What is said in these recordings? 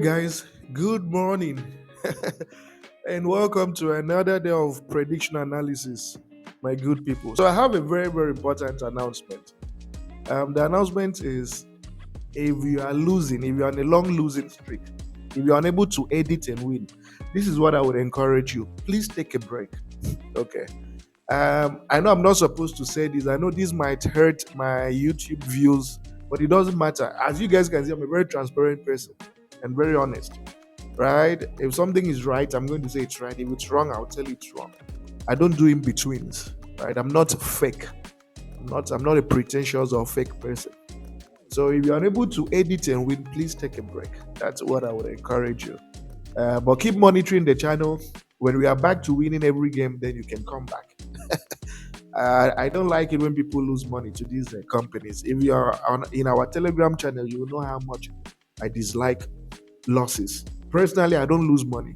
Guys, good morning and welcome to another day of prediction analysis, my good people. So, I have a very, very important announcement. The announcement is if you are losing, if you're on a long losing streak, if you're unable to edit and win, this is what I would encourage you. Please take a break. Okay. I know I'm not supposed to say this. I know this might hurt my YouTube views, but it doesn't matter. As you guys can see, I'm a very transparent person and very honest. Right? If something is right, I'm going to say it's right. If it's wrong, I'll tell you it's wrong. I don't do in betweens. Right? I'm not fake. I'm not a pretentious or fake person. So if you're unable to edit and win, please take a break. That's what I would encourage you. But keep monitoring the channel. When we are back to winning every game, then you can come back. I don't like it when people lose money to these companies. If you are in our Telegram channel, you will know how much I dislike losses. Personally, I don't lose money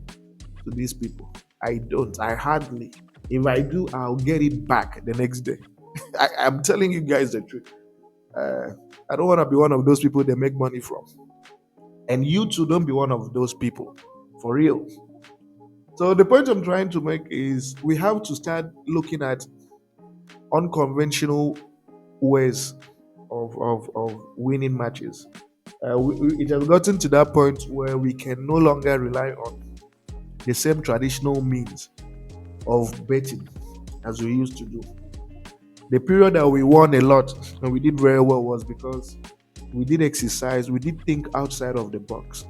to these people. I don't. I hardly. If I do, I'll get it back the next day. I'm telling you guys the truth. Uh, I don't want to be one of those people they make money from. And you too, don't be one of those people. For real. So the point I'm trying to make is we have to start looking at unconventional ways of winning matches. It has gotten to that point where we can no longer rely on the same traditional means of betting as we used to do. The period that we won a lot and we did very well was because we did exercise, we did think outside of the box.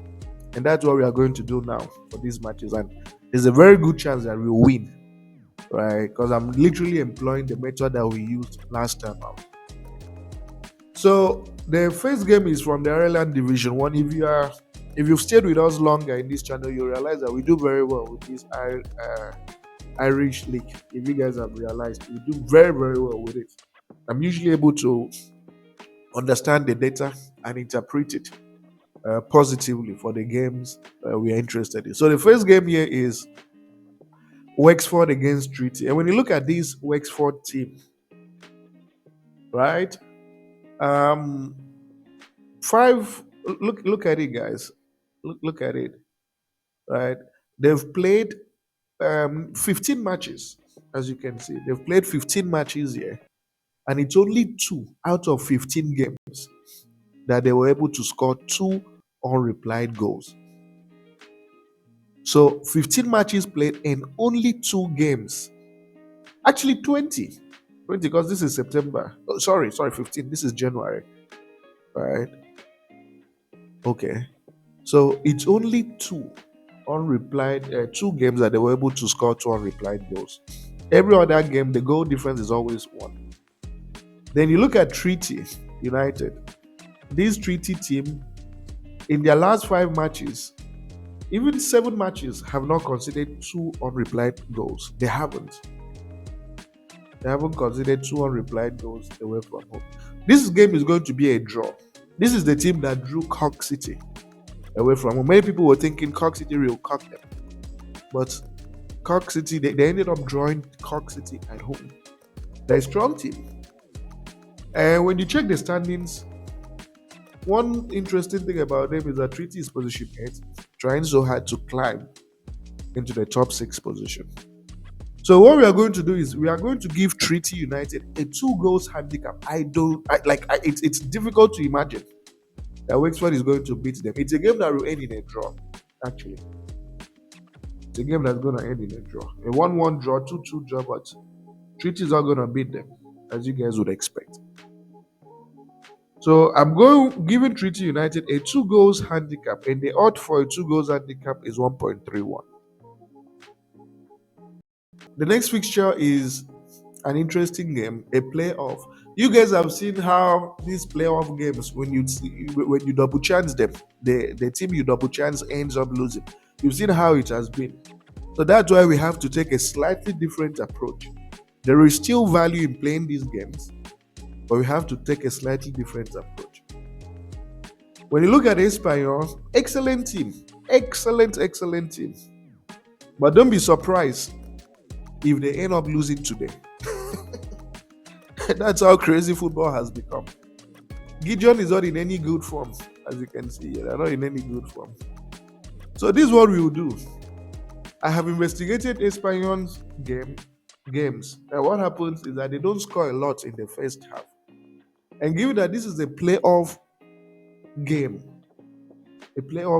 And that's what we are going to do now for these matches. And there's a very good chance that we'll win, right? Because I'm literally employing the method that we used last time out. So the first game is from the Ireland Division One. If you've stayed with us longer in this channel, you realize that we do very well with this Irish league. If you guys have realized, we do very, very well with it. I'm usually able to understand the data and interpret it positively for the games we are interested in. So the first game here is Wexford against Treaty. And when you look at this Wexford team, right? Um, five. Look at it, guys. Look at it, right? They've played 15 matches, as you can see. They've played 15 matches here, and it's only 2 out of 15 games that they were able to score 2 unreplied goals. So 15 matches played in only 2 games. Actually 20 because this is September. Oh, sorry, 15. This is January, right? Okay. So it's only 2 games that they were able to score 2 unreplied goals. Every other game, the goal difference is always 1. Then you look at Treaty United. This Treaty team, in their last 5 matches, even 7 matches, have not considered 2 unreplied goals. They haven't. They haven't considered 2 unreplied goals away from home. This game is going to be a draw. This is the team that drew Cork City away from home. Many people were thinking Cork City will cock them. But Cork City, they ended up drawing Cork City at home. They're a strong team. And when you check the standings, one interesting thing about them is that Treaty is position 8, trying so hard to climb into the top 6 position. So what we are going to do is we are going to give Treaty United a 2 goals handicap. It's difficult to imagine that Wexford is going to beat them. It's a game that will end in a draw, actually. It's a game that's going to end in a draw. A 1-1 draw, 2-2 draw, but Treaty is not going to beat them, as you guys would expect. So I'm giving Treaty United a 2 goals handicap, and the odd for a 2 goals handicap is 1.31. The next fixture is an interesting game, a playoff. You guys have seen how these playoff games, when you double chance them, the team you double chance ends up losing. You've seen how it has been. So that's why we have to take a slightly different approach. There is still value in playing these games, but we have to take a slightly different approach. When you look at Espanyol, excellent team. Excellent team. But don't be surprised if they end up losing today. That's how crazy football has become. Gideon is not in any good form, as you can see. They're not in any good form. So this is what we will do. I have investigated Espanyol's games, and what happens is that they don't score a lot in the first half. And given that this is a game,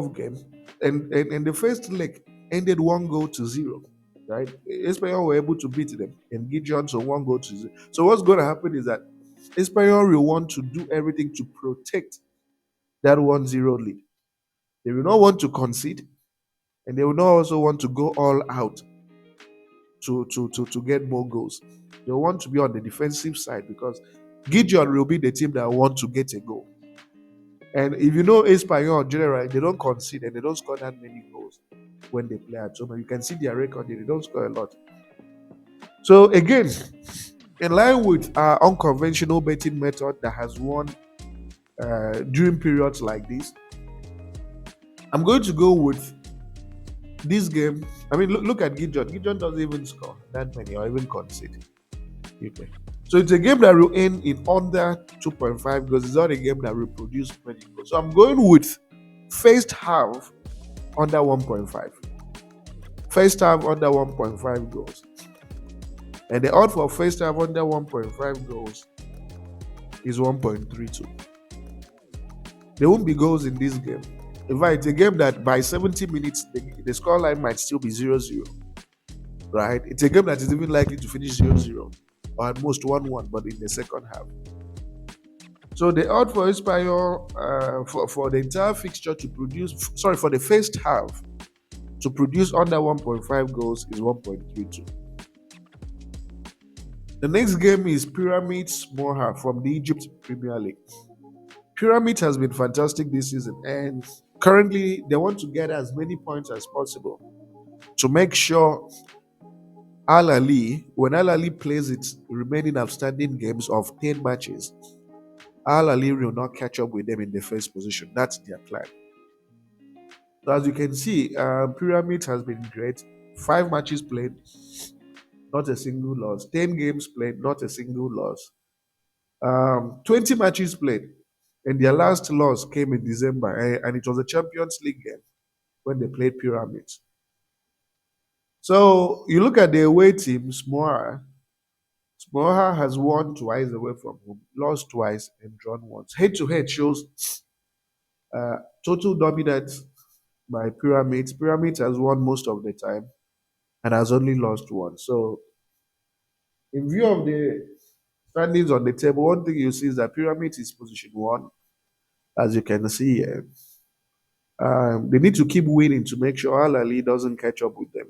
game, and the first leg ended 1 goal to 0, right? Espanyol were able to beat them and Gideon to 1 goal to 0. So what's going to happen is that Espanyol will want to do everything to protect that 1-0 lead. They will not want to concede, and they will not also want to go all out to get more goals. They want to be on the defensive side because Gideon will be the team that want to get a goal. And if you know Espanyol generally, they don't concede and they don't score that many goals when they play at home. You can see their record, they don't score a lot. So again, in line with our unconventional betting method that has won during periods like this, I'm going to go with this game. I mean, look at Gideon. Gideon doesn't even score that many or even concede. Okay. So it's a game that will end in under 2.5 goals. It's not a game that will produce many goals. So I'm going with first half under 1.5. First half under 1.5 goals. And the odd for first half under 1.5 goals is 1.32. There won't be goals in this game. In fact, it's a game that by 70 minutes, the scoreline might still be 0-0. Right? It's a game that is even likely to finish 0-0 or at most 1-1, but in the second half. So the odd for Espanyol for the entire fixture to produce, for the first half to produce under 1.5 goals is 1.32. The next game is Pyramids Moha from the Egypt Premier League. Pyramid has been fantastic this season, and currently they want to get as many points as possible to make sure Al Ali, when Al Ali plays its remaining outstanding games of 10 matches, Al Ali will not catch up with them in the first position. That's their plan. So as you can see, Pyramid has been great. 5 matches played, not a single loss. 10 games played, not a single loss. 20 matches played, and their last loss came in December, and it was a Champions League game when they played Pyramids. So you look at the away team, Smoha. Smoha has won twice away from home, lost twice, and drawn once. Head to head shows total dominance by Pyramids. Pyramids has won most of the time and has only lost once. So, in view of the standings on the table, one thing you see is that Pyramids is position 1, as you can see here. They need to keep winning to make sure Al Ali doesn't catch up with them,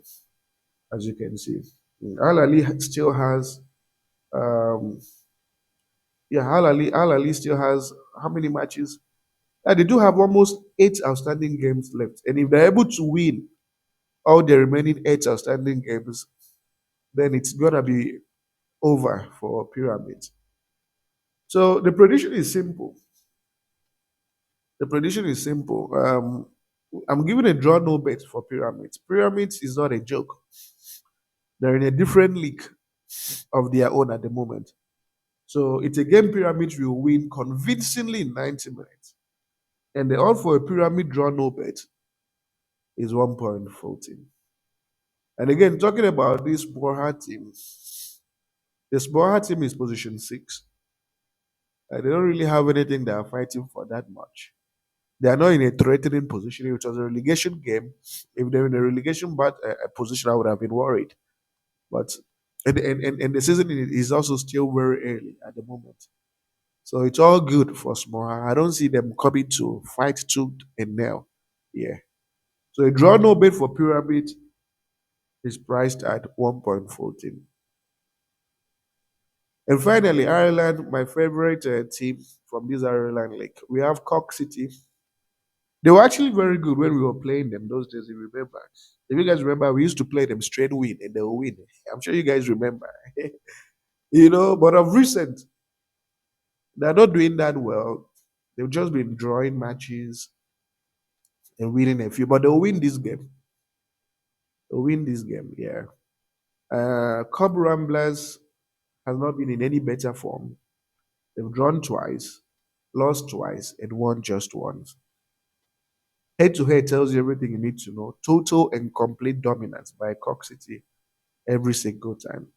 as you can see. Al Ali still has, um, Al Ali still has how many matches? They do have almost 8 outstanding games left. And if they're able to win all the remaining 8 outstanding games, then it's going to be over for Pyramids. So the prediction is simple. The prediction is simple. I'm giving a draw no bet for Pyramids. Pyramids is not a joke. They're in a different league of their own at the moment. So it's a game Pyramids will win convincingly in 90 minutes. And the odd for a Pyramid draw no bet is 1.14. And again, talking about this Borja team, the Borja team is position 6. They don't really have anything they are fighting for that much. They are not in a threatening position. It was a relegation game. If they're in a relegation position, I would have been worried. But and the season is also still very early at the moment. So it's all good for Smora. I don't see them coming to fight tooth and nail. Yeah. So a draw no bet for Pyramid is priced at 1.14. And finally, Ireland, my favorite team from this Ireland league. We have Cork City. They were actually very good when we were playing them those days, if you remember. If you guys remember, we used to play them straight win and they will win. I'm sure you guys remember. But of recent, they're not doing that well. They've just been drawing matches and winning a few, but they'll win this game. They'll win this game, yeah. Cub Ramblers has not been in any better form. They've drawn twice, lost twice, and won just once. Head to head tells you everything you need to know. Total and complete dominance by Cork City every single time.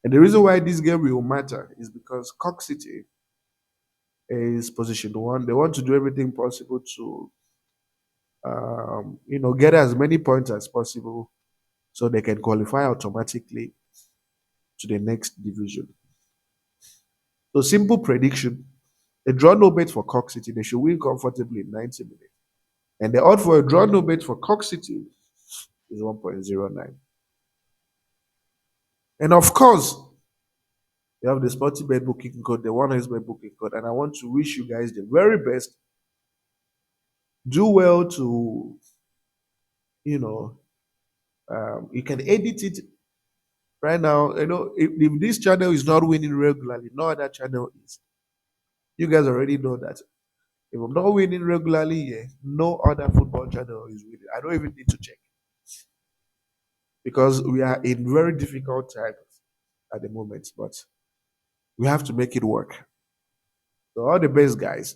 And the reason why this game will matter is because Cork City is position one. They want to do everything possible to, get as many points as possible so they can qualify automatically to the next division. So simple prediction: a draw no bet for Cork City. They should win comfortably in 90 minutes. And the odd for a draw no bet for Cork City is 1.09. And of course, you have the Sporty Bet booking code, the one bet booking code. And I want to wish you guys the very best. Do well to, you know, you can edit it right now. If this channel is not winning regularly, no other channel is. You guys already know that. If I'm not winning regularly, yeah, no other football channel is winning. I don't even need to check because we are in very difficult times at the moment, but we have to make it work. So all the best, guys.